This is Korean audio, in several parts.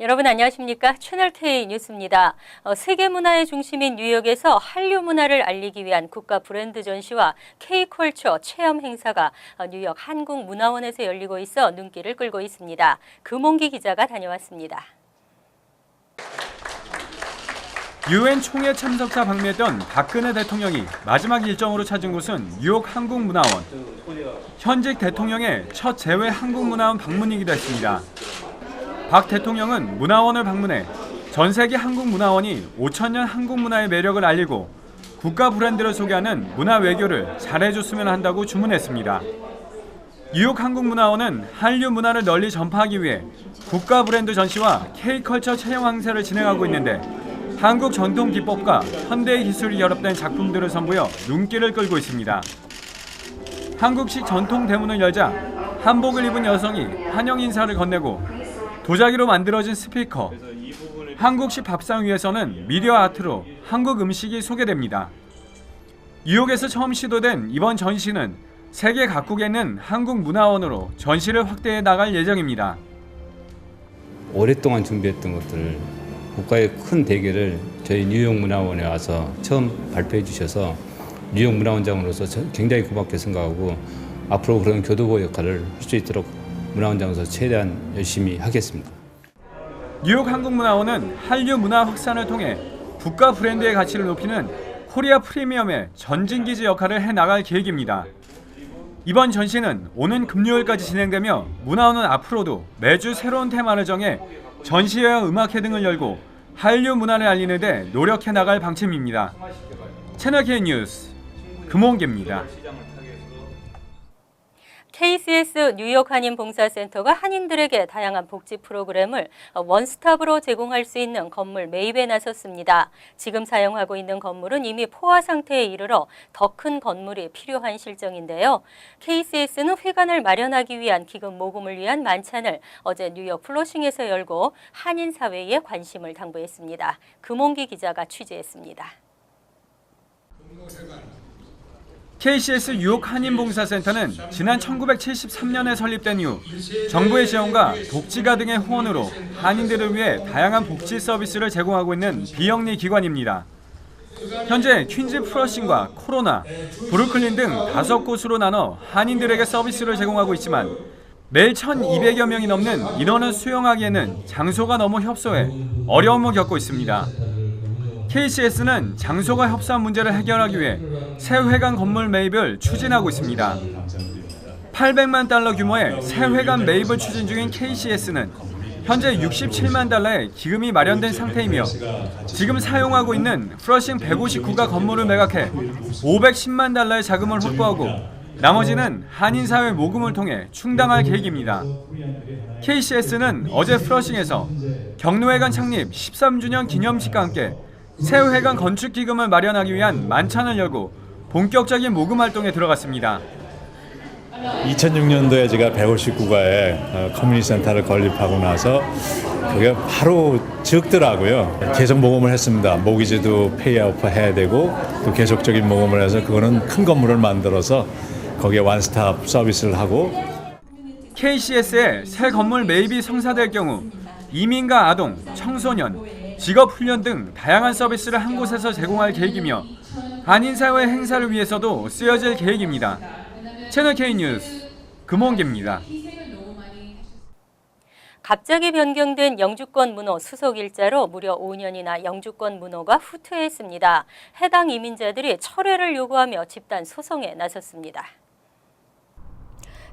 여러분 안녕하십니까? 채널K 뉴스입니다. 세계 문화의 중심인 뉴욕에서 한류 문화를 알리기 위한 국가 브랜드 전시와 K컬처 체험 행사가 뉴욕 한국문화원에서 열리고 있어 눈길을 끌고 있습니다. 금홍기 기자가 다녀왔습니다. UN 총회 참석자 방미했던 박근혜 대통령이 마지막 일정으로 찾은 곳은 뉴욕 한국문화원. 현직 대통령의 첫 재외 한국문화원 방문이기도 했습니다. 박 대통령은 문화원을 방문해 전 세계 한국문화원이 5천년 한국문화의 매력을 알리고 국가 브랜드를 소개하는 문화 외교를 잘해줬으면 한다고 주문했습니다. 뉴욕 한국문화원은 한류 문화를 널리 전파하기 위해 국가 브랜드 전시와 K컬처 체험 행사를 진행하고 있는데 한국 전통 기법과 현대의 기술이 결합된 작품들을 선보여 눈길을 끌고 있습니다. 한국식 전통 대문을 열자 한복을 입은 여성이 환영 인사를 건네고 도자기로 만들어진 스피커, 한국식 밥상 위에서는 미디어 아트로 한국 음식이 소개됩니다. 뉴욕에서 처음 시도된 이번 전시는 세계 각국에 있는 한국문화원으로 전시를 확대해 나갈 예정입니다. 오랫동안 준비했던 것들을 국가의 큰 대계를 저희 뉴욕 문화원에 와서 처음 발표해 주셔서 뉴욕 문화원장으로서 굉장히 고맙게 생각하고 앞으로 그런 교도보 역할을 할 수 있도록 문화원장으로서 최대한 열심히 하겠습니다. 뉴욕 한국문화원은 한류 문화 확산을 통해 국가 브랜드의 가치를 높이는 코리아 프리미엄의 전진기지 역할을 해나갈 계획입니다. 이번 전시는 오는 금요일까지 진행되며 문화원은 앞으로도 매주 새로운 테마를 정해 전시회와 음악회 등을 열고 한류 문화를 알리는 데 노력해 나갈 방침입니다. 채널K 뉴스 금홍기입니다. KCS 뉴욕 한인봉사센터가 한인들에게 다양한 복지 프로그램을 원스톱으로 제공할 수 있는 건물 매입에 나섰습니다. 지금 사용하고 있는 건물은 이미 포화 상태에 이르러 더 큰 건물이 필요한 실정인데요. KCS는 회관을 마련하기 위한 기금 모금을 위한 만찬을 어제 뉴욕 플러싱에서 열고 한인 사회에 관심을 당부했습니다. 금홍기 기자가 취재했습니다. KCS 뉴욕 한인봉사센터는 지난 1973년에 설립된 이후 정부의 지원과 독지가 등의 후원으로 한인들을 위해 다양한 복지 서비스를 제공하고 있는 비영리 기관입니다. 현재 퀸즈 플러싱과 코로나, 브루클린 등 5곳으로 나눠 한인들에게 서비스를 제공하고 있지만 매일 1,200여 명이 넘는 인원을 수용하기에는 장소가 너무 협소해 어려움을 겪고 있습니다. KCS는 장소가 협소한 문제를 해결하기 위해 새 회관 건물 매입을 추진하고 있습니다. 800만 달러 규모의 새 회관 매입을 추진 중인 KCS는 현재 67만 달러의 기금이 마련된 상태이며 지금 사용하고 있는 플러싱 159가 건물을 매각해 510만 달러의 자금을 확보하고 나머지는 한인사회 모금을 통해 충당할 계획입니다. KCS는 어제 플러싱에서 경로회관 창립 13주년 기념식과 함께 새 회관 건축 기금을 마련하기 위한 만찬을 열고 본격적인 모금 활동에 들어갔습니다. 2006년도에 제가 159가의 커뮤니티 센터를 건립하고 나서 그게 바로 적더라고요. 계속 모금을 했습니다. 모기지도 페이아웃 해야 되고 또 계속적인 모금을 해서 그거는 큰 건물을 만들어서 거기에 원스톱 서비스를 하고 KCS의 새 건물 매입이 성사될 경우 이민과 아동, 청소년, 직업훈련 등 다양한 서비스를 한 곳에서 제공할 계획이며 한인사회 행사를 위해서도 쓰여질 계획입니다. 채널K 뉴스 금홍기입니다. 갑자기 변경된 영주권 문호 수속 일자로 무려 5년이나 영주권 문호가 후퇴했습니다. 해당 이민자들이 철회를 요구하며 집단 소송에 나섰습니다.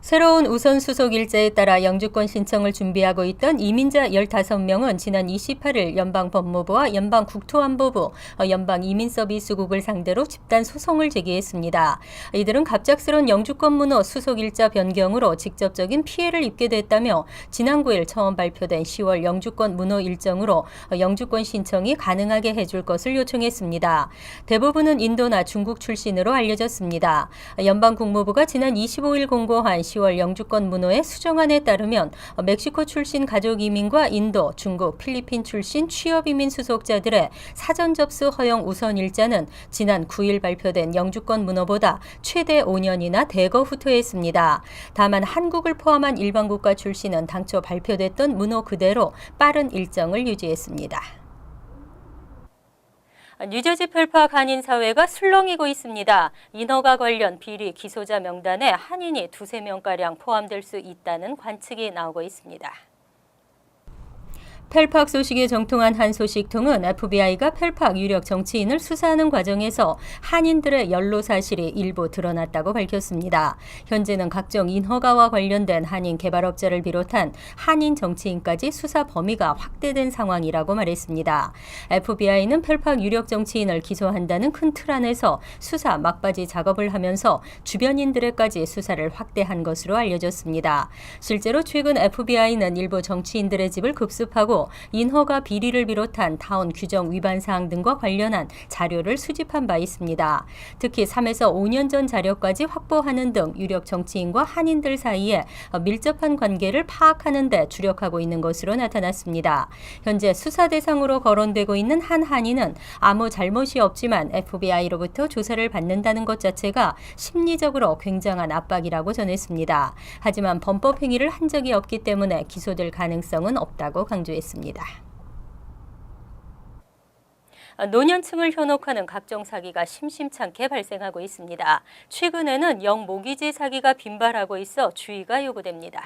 새로운 우선 수속 일자에 따라 영주권 신청을 준비하고 있던 이민자 15명은 지난 28일 연방법무부와 연방국토안보부, 연방이민서비스국을 상대로 집단 소송을 제기했습니다. 이들은 갑작스러운 영주권 문호 수속 일자 변경으로 직접적인 피해를 입게 됐다며 지난 9일 처음 발표된 10월 영주권 문호 일정으로 영주권 신청이 가능하게 해줄 것을 요청했습니다. 대부분은 인도나 중국 출신으로 알려졌습니다. 연방국무부가 지난 25일 공고한 10월 영주권 문호의 수정안에 따르면 멕시코 출신 가족 이민과 인도, 중국, 필리핀 출신 취업 이민 수속자들의 사전 접수 허용 우선 일자는 지난 9일 발표된 영주권 문호보다 최대 5년이나 대거 후퇴했습니다. 다만 한국을 포함한 일반 국가 출신은 당초 발표됐던 문호 그대로 빠른 일정을 유지했습니다. 뉴저지 펠팍 한인 사회가 술렁이고 있습니다. 인허가 관련 비리 기소자 명단에 한인이 2~3명가량 포함될 수 있다는 관측이 나오고 있습니다. 펠팍 소식에 정통한 한 소식통은 FBI가 펠팍 유력 정치인을 수사하는 과정에서 한인들의 연루 사실이 일부 드러났다고 밝혔습니다. 현재는 각종 인허가와 관련된 한인 개발업자를 비롯한 한인 정치인까지 수사 범위가 확대된 상황이라고 말했습니다. FBI는 펠팍 유력 정치인을 기소한다는 큰 틀 안에서 수사 막바지 작업을 하면서 주변인들에까지 수사를 확대한 것으로 알려졌습니다. 실제로 최근 FBI는 일부 정치인들의 집을 급습하고 인허가 비리를 비롯한 타운 규정 위반 사항 등과 관련한 자료를 수집한 바 있습니다. 특히 3에서 5년 전 자료까지 확보하는 등 유력 정치인과 한인들 사이에 밀접한 관계를 파악하는 데 주력하고 있는 것으로 나타났습니다. 현재 수사 대상으로 거론되고 있는 한 한인은 아무 잘못이 없지만 FBI로부터 조사를 받는다는 것 자체가 심리적으로 굉장한 압박이라고 전했습니다. 하지만 범법 행위를 한 적이 없기 때문에 기소될 가능성은 없다고 강조했습니다. 노년층을 현혹하는 각종 사기가 심심찮게 발생하고 있습니다. 최근에는 영모기지 사기가 빈발하고 있어 주의가 요구됩니다.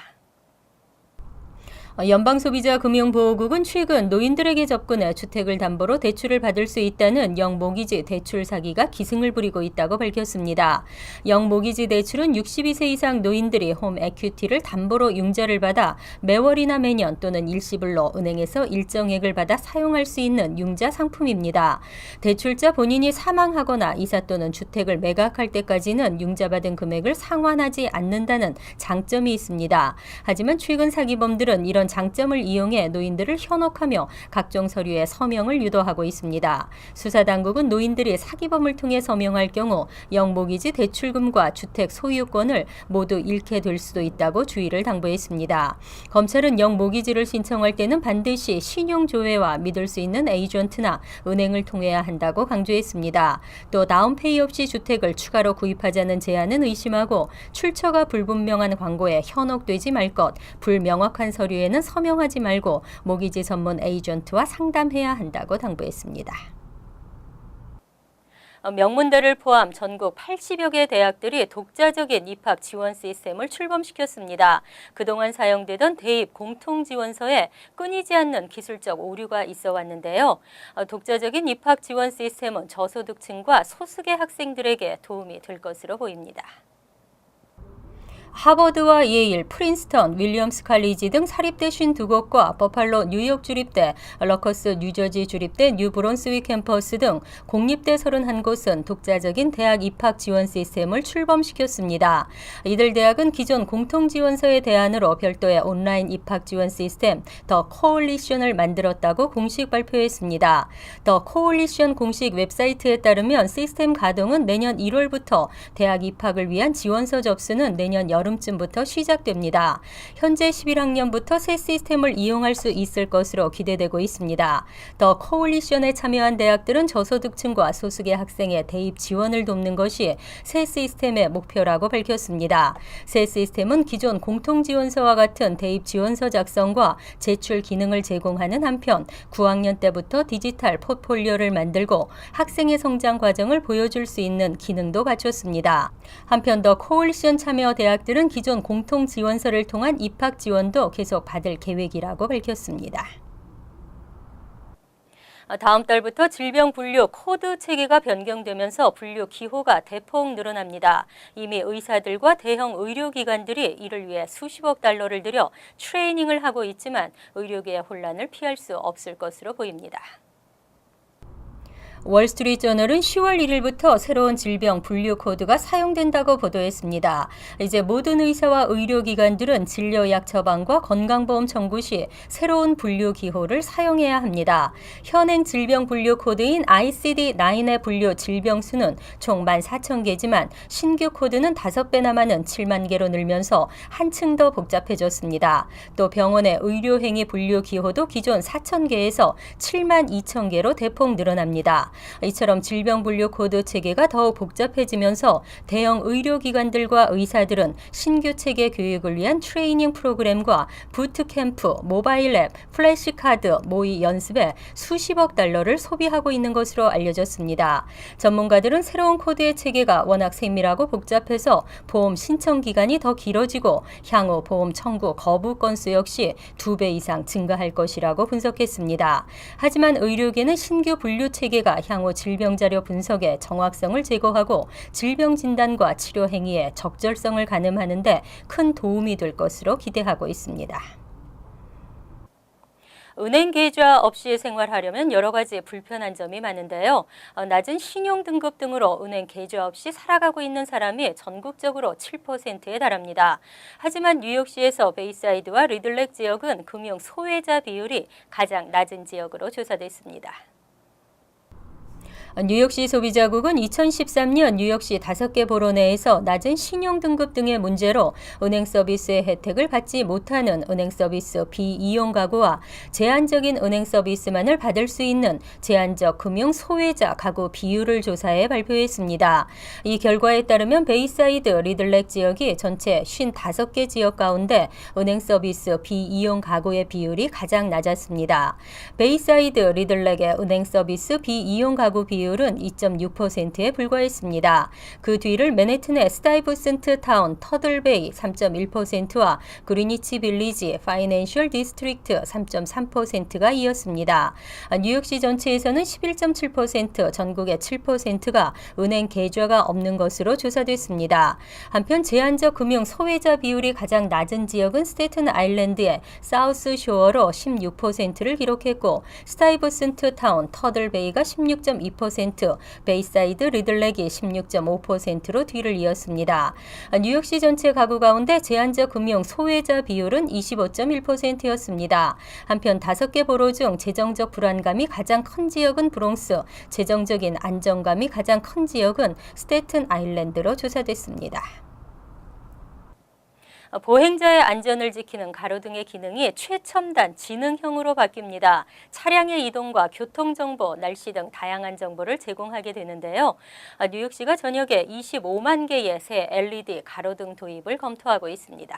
연방소비자금융보호국은 최근 노인들에게 접근해 주택을 담보로 대출을 받을 수 있다는 영모기지 대출 사기가 기승을 부리고 있다고 밝혔습니다. 영모기지 대출은 62세 이상 노인들이 홈 에큐티를 담보로 융자를 받아 매월이나 매년 또는 일시불로 은행에서 일정액을 받아 사용할 수 있는 융자 상품입니다. 대출자 본인이 사망하거나 이사 또는 주택을 매각할 때까지는 융자받은 금액을 상환하지 않는다는 장점이 있습니다. 하지만 최근 사기범들은 이런 장점을 이용해 노인들을 현혹하며 각종 서류에 서명을 유도하고 있습니다. 수사당국은 노인들이 사기범을 통해 서명할 경우 영모기지 대출금과 주택 소유권을 모두 잃게 될 수도 있다고 주의를 당부했습니다. 검찰은 영모기지를 신청할 때는 반드시 신용조회와 믿을 수 있는 에이전트나 은행을 통해야 한다고 강조했습니다. 또 다운페이 없이 주택을 추가로 구입하자는 제안은 의심하고 출처가 불분명한 광고에 현혹되지 말 것, 불명확한 서류에는 서명하지 말고 모기지 전문 에이전트와 상담해야 한다고 당부했습니다. 명문대를 포함 전국 80여 개 대학들이 독자적인 입학 지원 시스템을 출범시켰습니다. 그동안 사용되던 대입 공통지원서에 끊이지 않는 기술적 오류가 있어 왔는데요. 독자적인 입학 지원 시스템은 저소득층과 소수계 학생들에게 도움이 될 것으로 보입니다. 하버드와 예일, 프린스턴, 윌리엄스 칼리지 등 사립대 52곳과 버팔로 뉴욕 주립대, 러커스 뉴저지 주립대, 뉴브론스윅 캠퍼스 등 공립대 31곳은 독자적인 대학 입학 지원 시스템을 출범시켰습니다. 이들 대학은 기존 공통지원서의 대안으로 별도의 온라인 입학 지원 시스템 더 코올리션을 만들었다고 공식 발표했습니다. 더 코올리션 공식 웹사이트에 따르면 시스템 가동은 내년 1월부터 대학 입학을 위한 지원서 접수는 내년 여름쯤부터 시작됩니다. 현재 11학년부터 새 시스템을 이용할 수 있을 것으로 기대되고 있습니다. 더 코올리션에 참여한 대학들은 저소득층과 소수계 학생의 대입 지원을 돕는 것이 새 시스템의 목표라고 밝혔습니다. 새 시스템은 기존 공통지원서와 같은 대입 지원서 작성과 제출 기능을 제공하는 한편 9학년 때부터 디지털 포트폴리오를 만들고 학생의 성장 과정을 보여줄 수 있는 기능도 갖췄습니다. 한편 더 코올리션 참여 대학들은 기존 공통 지원서를 통한 입학 지원도 계속 받을 계획이라고 밝혔습니다. 다음 달부터 질병 분류 코드 체계가 변경되면서 분류 기호가 대폭 늘어납니다. 이미 의사들과 대형 의료기관들이 이를 위해 수십억 달러를 들여 트레이닝을 하고 있지만 의료계의 혼란을 피할 수 없을 것으로 보입니다. 월스트리트저널은 10월 1일부터 새로운 질병 분류 코드가 사용된다고 보도했습니다. 이제 모든 의사와 의료기관들은 진료약 처방과 건강보험 청구 시 새로운 분류 기호를 사용해야 합니다. 현행 질병 분류 코드인 ICD-9의 분류 질병 수는 총 14,000개지만 신규 코드는 5배나 많은 7만 개로 늘면서 한층 더 복잡해졌습니다. 또 병원의 의료행위 분류 기호도 기존 4,000개에서 7만 2,000개로 대폭 늘어납니다. 이처럼 질병 분류 코드 체계가 더욱 복잡해지면서 대형 의료기관들과 의사들은 신규 체계 교육을 위한 트레이닝 프로그램과 부트캠프, 모바일 앱, 플래시카드, 모의 연습에 수십억 달러를 소비하고 있는 것으로 알려졌습니다. 전문가들은 새로운 코드의 체계가 워낙 세밀하고 복잡해서 보험 신청 기간이 더 길어지고 향후 보험 청구 거부 건수 역시 2배 이상 증가할 것이라고 분석했습니다. 하지만 의료계는 신규 분류 체계가 향후 질병 자료 분석의 정확성을 제고하고 질병 진단과 치료 행위의 적절성을 가늠하는 데 큰 도움이 될 것으로 기대하고 있습니다. 은행 계좌 없이 생활하려면 여러 가지 불편한 점이 많은데요. 낮은 신용 등급 등으로 은행 계좌 없이 살아가고 있는 사람이 전국적으로 7%에 달합니다. 하지만 뉴욕시에서 베이사이드와 리들렉 지역은 금융 소외자 비율이 가장 낮은 지역으로 조사됐습니다. 뉴욕시 소비자국은 2013년 뉴욕시 5개 보로 내에서 낮은 신용등급 등의 문제로 은행 서비스의 혜택을 받지 못하는 은행 서비스 비이용 가구와 제한적인 은행 서비스만을 받을 수 있는 제한적 금융 소외자 가구 비율을 조사해 발표했습니다. 이 결과에 따르면 베이사이드 리들렉 지역이 전체 55개 지역 가운데 은행 서비스 비이용 가구의 비율이 가장 낮았습니다. 베이사이드 리들렉의 은행 서비스 비이용 가구 비율은 2.6%에 불과했습니다. 그 뒤를 맨해튼의 스타이브센트 타운 터들베이 3.1%와 그리니치 빌리지 파이낸셜 디스트릭트 3.3%가 이었습니다. 뉴욕시 전체에서는 11.7%, 전국의 7%가 은행 계좌가 없는 것으로 조사됐습니다. 한편 제한적 금융 소외자 비율이 가장 낮은 지역은 스테튼 아일랜드의 사우스 쇼어로 16%를 기록했고 스타이브센트 타운 터들베이가 16.2%, 베이사이드 리들렉이 16.5%로 뒤를 이었습니다. 뉴욕시 전체 가구 가운데 제한적 금융 소외자 비율은 25.1%였습니다. 한편 5개 보로 중 재정적 불안감이 가장 큰 지역은 브롱스, 재정적인 안정감이 가장 큰 지역은 스테튼 아일랜드로 조사됐습니다. 보행자의 안전을 지키는 가로등의 기능이 최첨단 지능형으로 바뀝니다. 차량의 이동과 교통정보, 날씨 등 다양한 정보를 제공하게 되는데요. 뉴욕시가 전역에 25만 개의 새 LED 가로등 도입을 검토하고 있습니다.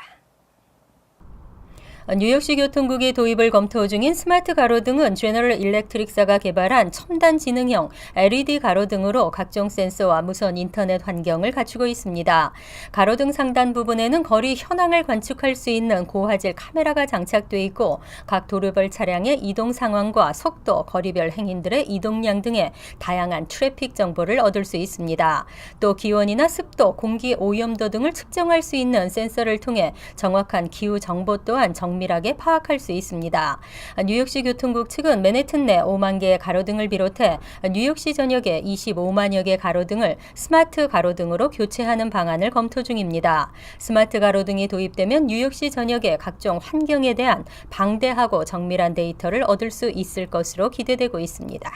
뉴욕시 교통국이 도입을 검토 중인 스마트 가로등은 제너럴 일렉트릭사가 개발한 첨단 지능형 LED 가로등으로 각종 센서와 무선 인터넷 환경을 갖추고 있습니다. 가로등 상단 부분에는 거리 현황을 관측할 수 있는 고화질 카메라가 장착돼 있고 각 도로별 차량의 이동 상황과 속도, 거리별 행인들의 이동량 등의 다양한 트래픽 정보를 얻을 수 있습니다. 또 기온이나 습도, 공기 오염도 등을 측정할 수 있는 센서를 통해 정확한 기후 정보 또한 정밀하게 파악할 수 있습니다. 뉴욕시 교통국 측은 맨해튼 내 5만 개의 가로등을 비롯해 뉴욕시 전역에 25만여 개 가로등을 스마트 가로등으로 교체하는 방안을 검토 중입니다. 스마트 가로등이 도입되면 뉴욕시 전역의 각종 환경에 대한 방대하고 정밀한 데이터를 얻을 수 있을 것으로 기대되고 있습니다.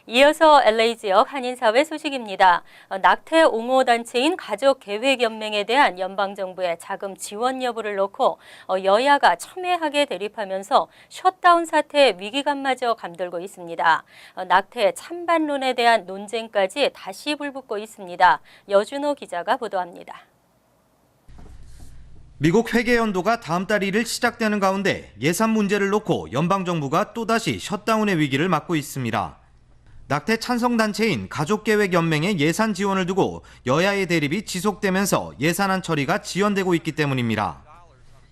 이어서 LA 지역 한인사회 소식입니다. 낙태 옹호 단체인 가족계획연맹에 대한 연방정부의 자금 지원 여부를 놓고 여야가 첨예하게 대립하면서 셧다운 사태의 위기감마저 감돌고 있습니다. 낙태 찬반론에 대한 논쟁까지 다시 불붙고 있습니다. 여준호 기자가 보도합니다. 미국 회계연도가 다음 달 1일 시작되는 가운데 예산 문제를 놓고 연방정부가 또다시 셧다운의 위기를 맞고 있습니다. 낙태 찬성단체인 가족계획연맹의 예산 지원을 두고 여야의 대립이 지속되면서 예산안 처리가 지연되고 있기 때문입니다.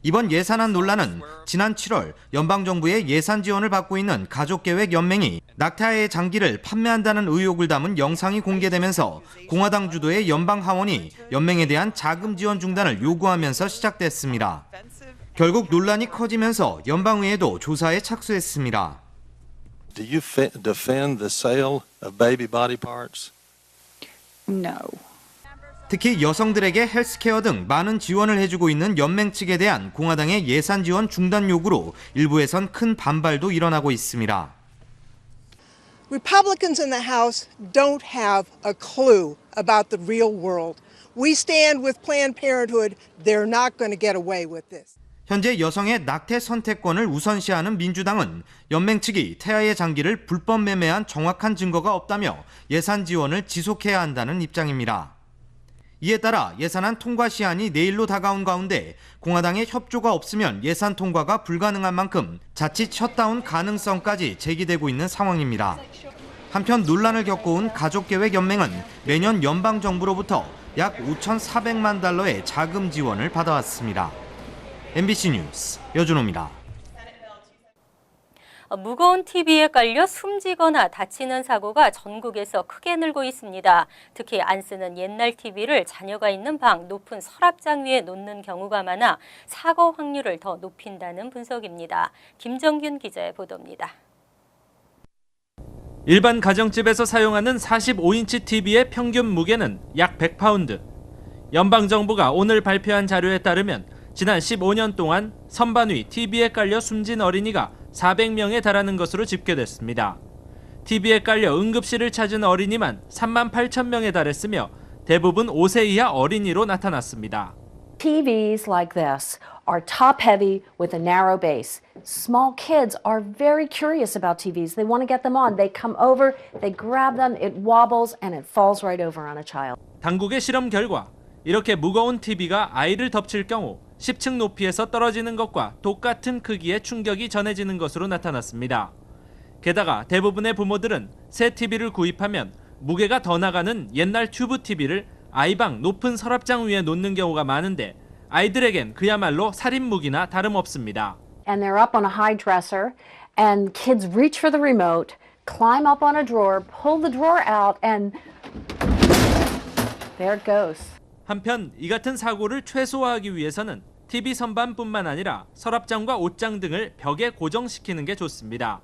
이번 예산안 논란은 지난 7월 연방정부의 예산 지원을 받고 있는 가족계획연맹이 낙태아의 장기를 판매한다는 의혹을 담은 영상이 공개되면서 공화당 주도의 연방하원이 연맹에 대한 자금 지원 중단을 요구하면서 시작됐습니다. 결국 논란이 커지면서 연방의회도 조사에 착수했습니다. Do you defend the sale of baby body parts? No. 특히 여성들에게 헬스케어 등 많은 지원을 해주고 있는 연맹 측에 대한 공화당의 예산 지원 중단 요구로 일부에선 큰 반발도 일어나고 있습니다. Republicans in the House don't have a clue about the real world. We stand with Planned Parenthood. They're not going to get away with this. 현재 여성의 낙태 선택권을 우선시하는 민주당은 연맹 측이 태아의 장기를 불법 매매한 정확한 증거가 없다며 예산 지원을 지속해야 한다는 입장입니다. 이에 따라 예산안 통과 시한이 내일로 다가온 가운데 공화당의 협조가 없으면 예산 통과가 불가능한 만큼 자칫 셧다운 가능성까지 제기되고 있는 상황입니다. 한편 논란을 겪어온 가족계획연맹은 매년 연방정부로부터 약 5,400만 달러의 자금 지원을 받아왔습니다. MBC 뉴스 여준호입니다. 무거운 TV에 깔려 숨지거나 다치는 사고가 전국에서 크게 늘고 있습니다. 특히 안 쓰는 옛날 TV를 자녀가 있는 방 높은 서랍장 위에 놓는 경우가 많아 사고 확률을 더 높인다는 분석입니다. 김정균 기자의 보도입니다. 일반 가정집에서 사용하는 45인치 TV의 평균 무게는 약 100파운드. 연방정부가 오늘 발표한 자료에 따르면 지난 15년 동안 선반 위 TV에 깔려 숨진 어린이가 400명에 달하는 것으로 집계됐습니다. TV에 깔려 응급실을 찾은 어린이만 3만 8천 명에 달했으며 대부분 5세 이하 어린이로 나타났습니다. TVs like this are top-heavy with a narrow base. Small kids are very curious about TVs. They want to get them on. They come over, they grab them, it wobbles, and it falls right over on a child. 당국의 실험 결과 이렇게 무거운 TV가 아이를 덮칠 경우 10층 높이에서 떨어지는 것과 똑같은 크기의 충격이 전해지는 것으로 나타났습니다. 게다가 대부분의 부모들은 새 TV를 구입하면 무게가 더 나가는 옛날 튜브 TV를 아이방 높은 서랍장 위에 놓는 경우가 많은데 아이들에겐 그야말로 살인무기나 다름없습니다. And they're up on a high dresser, and kids reach for the remote, climb up on a drawer, pull the drawer out, and there it goes. 한편 이 같은 사고를 최소화하기 위해서는 TV 선반뿐만 아니라 서랍장과 옷장 등을 벽에 고정시키는 게 좋습니다.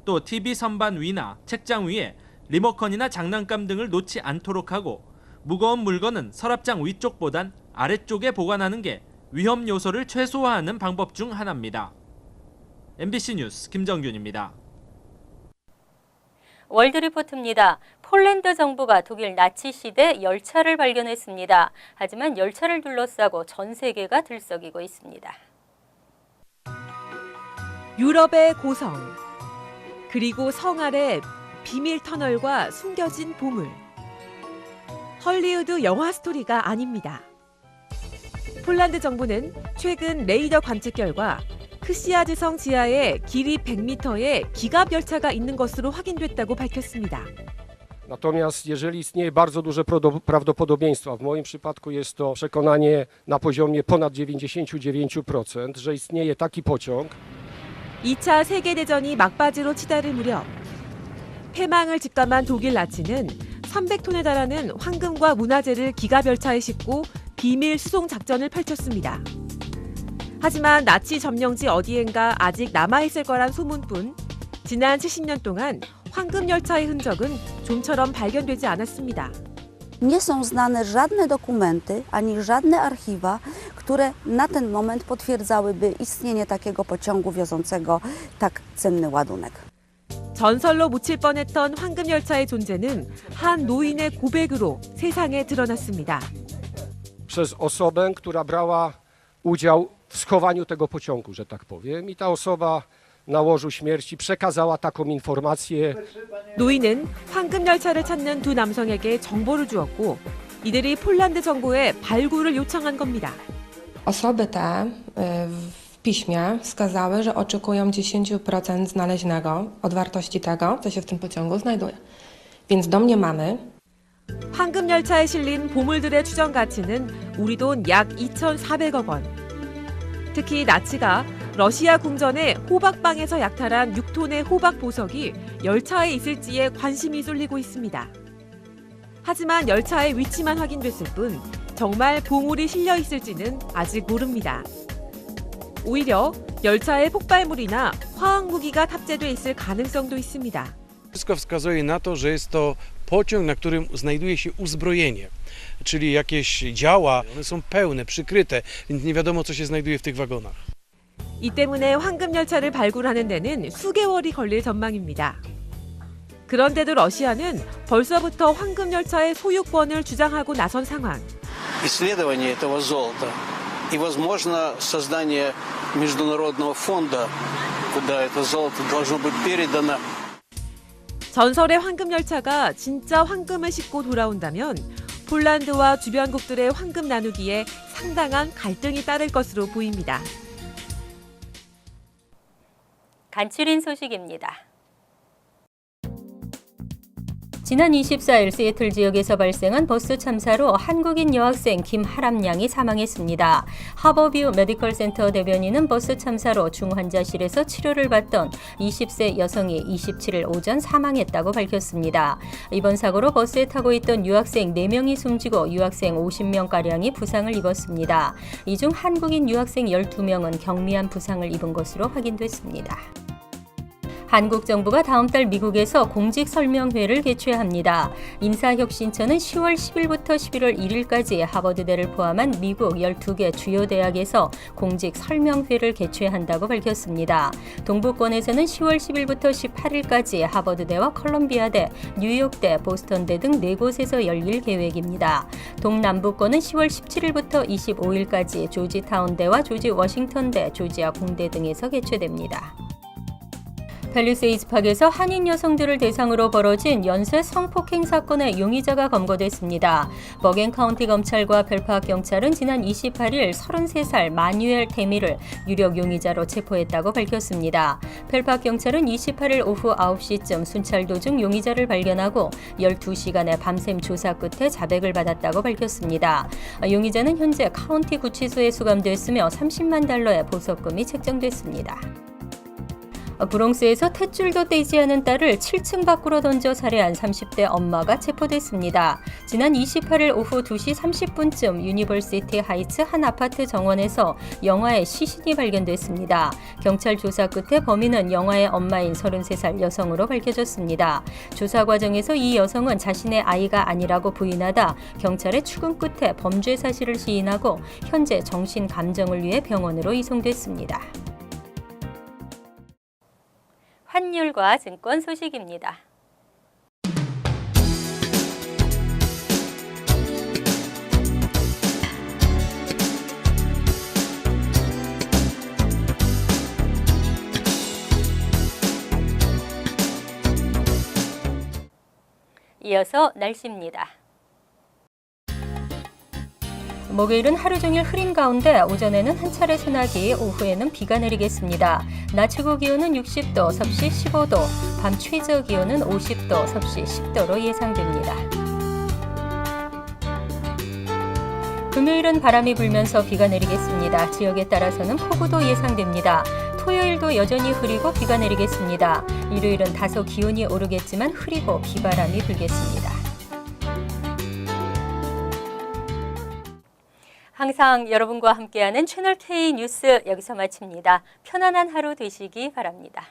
또 TV 선반 위나 책장 위에 리모컨이나 장난감 등을 놓지 않도록 하고 무거운 물건은 서랍장 위쪽보단 아래쪽에 보관하는 게 위험 요소를 최소화하는 방법 중 하나입니다. MBC 뉴스 김정균입니다. 월드리포트입니다. 폴란드 정부가 독일 나치 시대 열차를 발견했습니다. 하지만 열차를 둘러싸고 전 세계가 들썩이고 있습니다. 유럽의 고성, 그리고 성 아래 비밀 터널과 숨겨진 보물. 헐리우드 영화 스토리가 아닙니다. 폴란드 정부는 최근 레이더 관측 결과 크시아즈성 지하에 길이 100m의 기갑 열차가 있는 것으로 확인됐다고 밝혔습니다. Natomiast jeżeli istnieje bardzo duże prawdopodobieństwo, w moim przypadku jest to przekonanie na poziomie ponad 99%, że istnieje taki pociąg. 2차 세계대전이 막바지로 치달을 무렵 패망을 직감한 독일 나치는 300톤에 달하는 황금과 문화재를 기갑 열차에 싣고 비밀 수송 작전을 펼쳤습니다. 하지만 나치 점령지 어디엔가 아직 남아있을 거란 소문뿐 지난 70년 동안 황금 열차의 흔적은 좀처럼 발견되지 않았습니다. Nie są znane żadne dokumenty ani żadne archiwa, które na ten moment potwierdzałyby istnienie takiego pociągu wiozącego tak cenny ładunek. 전설로 묻힐 뻔했던 황금 열차의 존재는 한 노인의 고백으로 세상에 드러났습니다. Przez osobę, która brała udział w schowaniu tego pociągu, że tak powiem. I ta osoba na łożu śmierci przekazała taką informację. 노인은 황금 열차를 찾는 두 남성에게 정보를 주었고 이들이 폴란드 정부에 발굴을 요청한 겁니다. Osoby te w piśmie wskazały, że oczekują 10% znaleźnego od wartości tego, co się w tym pociągu znajduje. Więc domniemamy, 황금 열차에 실린 보물들의 추정 가치는 우리 돈 약 2,400억 원. 특히 나치가 러시아 궁전의 호박방에서 약탈한 6톤의 호박 보석이 열차에 있을지에 관심이 쏠리고 있습니다. 하지만 열차의 위치만 확인됐을 뿐 정말 보물이 실려 있을지는 아직 모릅니다. 오히려 열차에 폭발물이나 화학 무기가 탑재돼 있을 가능성도 있습니다. Wszystko wskazuje na to, że jest to pociąg, na którym znajduje się uzbrojenie, czyli jakieś działa. One są pełne, przykryte, więc nie wiadomo, co się znajduje w tych wagonach. 이 때문에 황금열차를 발굴하는 데는 수개월이 걸릴 전망입니다. 그런데도 러시아는 벌써부터 황금열차의 소유권을 주장하고 나선 상황. Исследование этого золота и, возможно, создание международного фонда, куда это золото должно быть передано. 전설의 황금열차가 진짜 황금을 싣고 돌아온다면 폴란드와 주변국들의 황금 나누기에 상당한 갈등이 따를 것으로 보입니다. 간추린 소식입니다. 지난 24일 시애틀 지역에서 발생한 버스 참사로 한국인 여학생 김하람 양이 사망했습니다. 하버뷰 메디컬 센터 대변인은 버스 참사로 중환자실에서 치료를 받던 20세 여성이 27일 오전 사망했다고 밝혔습니다. 이번 사고로 버스에 타고 있던 유학생 4명이 숨지고 유학생 50명가량이 부상을 입었습니다. 이 중 한국인 유학생 12명은 경미한 부상을 입은 것으로 확인됐습니다. 한국 정부가 다음 달 미국에서 공직설명회를 개최합니다. 인사혁신처는 10월 10일부터 11월 1일까지 하버드대를 포함한 미국 12개 주요 대학에서 공직설명회를 개최한다고 밝혔습니다. 동부권에서는 10월 10일부터 18일까지 하버드대와 컬럼비아대, 뉴욕대, 보스턴대 등 4곳에서 열릴 계획입니다. 동남부권은 10월 17일부터 25일까지 조지타운대와 조지 워싱턴대, 조지아 공대 등에서 개최됩니다. 팰리세이드 파크에서 한인 여성들을 대상으로 벌어진 연쇄 성폭행 사건의 용의자가 검거됐습니다. 버겐 카운티 검찰과 펠파크 경찰은 지난 28일 33살 마뉴엘 테미를 유력 용의자로 체포했다고 밝혔습니다. 펠파크 경찰은 28일 오후 9시쯤 순찰 도중 용의자를 발견하고 12시간의 밤샘 조사 끝에 자백을 받았다고 밝혔습니다. 용의자는 현재 카운티 구치소에 수감됐으며 30만 달러의 보석금이 책정됐습니다. 브롱스에서 탯줄도 떼지 않은 딸을 7층 밖으로 던져 살해한 30대 엄마가 체포됐습니다. 지난 28일 오후 2시 30분쯤 유니버시티 하이츠 한 아파트 정원에서 영아의 시신이 발견됐습니다. 경찰 조사 끝에 범인은 영아의 엄마인 33살 여성으로 밝혀졌습니다. 조사 과정에서 이 여성은 자신의 아이가 아니라고 부인하다 경찰의 추궁 끝에 범죄 사실을 시인하고 현재 정신 감정을 위해 병원으로 이송됐습니다. 환율과 증권 소식입니다. 이어서 날씨입니다. 목요일은 하루 종일 흐린 가운데 오전에는 한 차례 소나기, 오후에는 비가 내리겠습니다. 낮 최고 기온은 60도, 섭씨 15도, 밤 최저 기온은 50도, 섭씨 10도로 예상됩니다. 금요일은 바람이 불면서 비가 내리겠습니다. 지역에 따라서는 폭우도 예상됩니다. 토요일도 여전히 흐리고 비가 내리겠습니다. 일요일은 다소 기온이 오르겠지만 흐리고 비바람이 불겠습니다. 항상 여러분과 함께하는 채널K 뉴스 여기서 마칩니다. 편안한 하루 되시기 바랍니다.